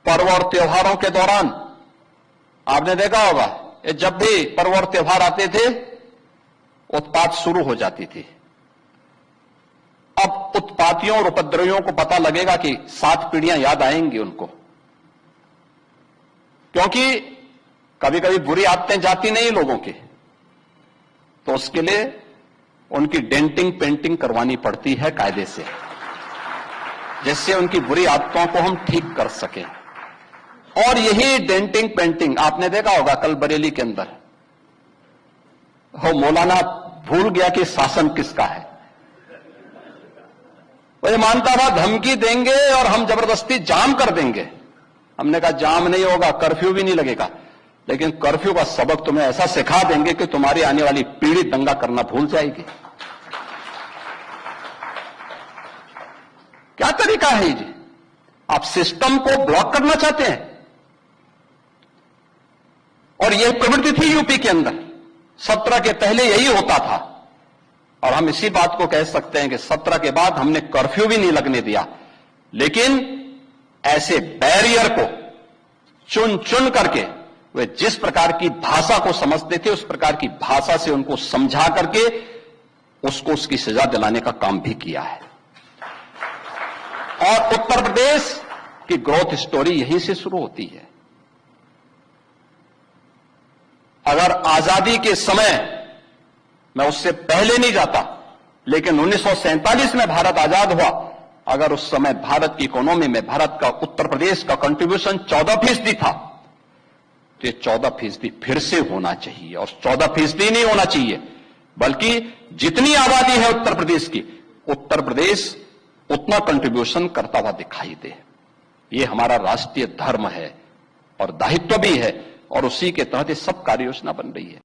पर्व और त्योहारों के दौरान आपने देखा होगा, जब भी पर्व और त्योहार आते थे उत्पात शुरू हो जाती थी। अब उत्पातियों और उपद्रवियों को पता लगेगा कि 7 पीढ़ियां याद आएंगी उनको, क्योंकि कभी कभी बुरी आदतें जाती नहीं लोगों की, तो उसके लिए उनकी डेंटिंग पेंटिंग करवानी पड़ती है कायदे से, जिससे उनकी बुरी आदतों को हम ठीक कर सकें। और यही डेंटिंग पेंटिंग आपने देखा होगा, कल बरेली के अंदर हो मौलाना भूल गया कि शासन किसका है। वो ये मानता था धमकी देंगे और हम जबरदस्ती जाम कर देंगे। हमने कहा जाम नहीं होगा, कर्फ्यू भी नहीं लगेगा, लेकिन कर्फ्यू का सबक तुम्हें ऐसा सिखा देंगे कि तुम्हारी आने वाली पीढ़ी दंगा करना भूल जाएगी। क्या तरीका है जी? आप सिस्टम को ब्लॉक करना चाहते हैं। और यह प्रवृत्ति थी यूपी के अंदर, 17 के पहले यही होता था। और हम इसी बात को कह सकते हैं कि 17 के बाद हमने कर्फ्यू भी नहीं लगने दिया, लेकिन ऐसे बैरियर को चुन चुन करके वे जिस प्रकार की भाषा को समझते थे उस प्रकार की भाषा से उनको समझा करके उसको उसकी सजा दिलाने का काम भी किया है। और उत्तर प्रदेश की ग्रोथ स्टोरी यहीं से शुरू होती है। अगर आजादी के समय, मैं उससे पहले नहीं जाता, लेकिन 1947 में भारत आजाद हुआ, अगर उस समय भारत की इकोनॉमी में भारत का, उत्तर प्रदेश का कंट्रीब्यूशन 14% था, तो ये 14% फिर से होना चाहिए। और 14% नहीं होना चाहिए, बल्कि जितनी आबादी है उत्तर प्रदेश की, उत्तर प्रदेश उतना कंट्रीब्यूशन करता हुआ दिखाई दे। ये हमारा राष्ट्रीय धर्म है और दायित्व भी है, और उसी के तहत ये सब कार्य योजना बन रही है।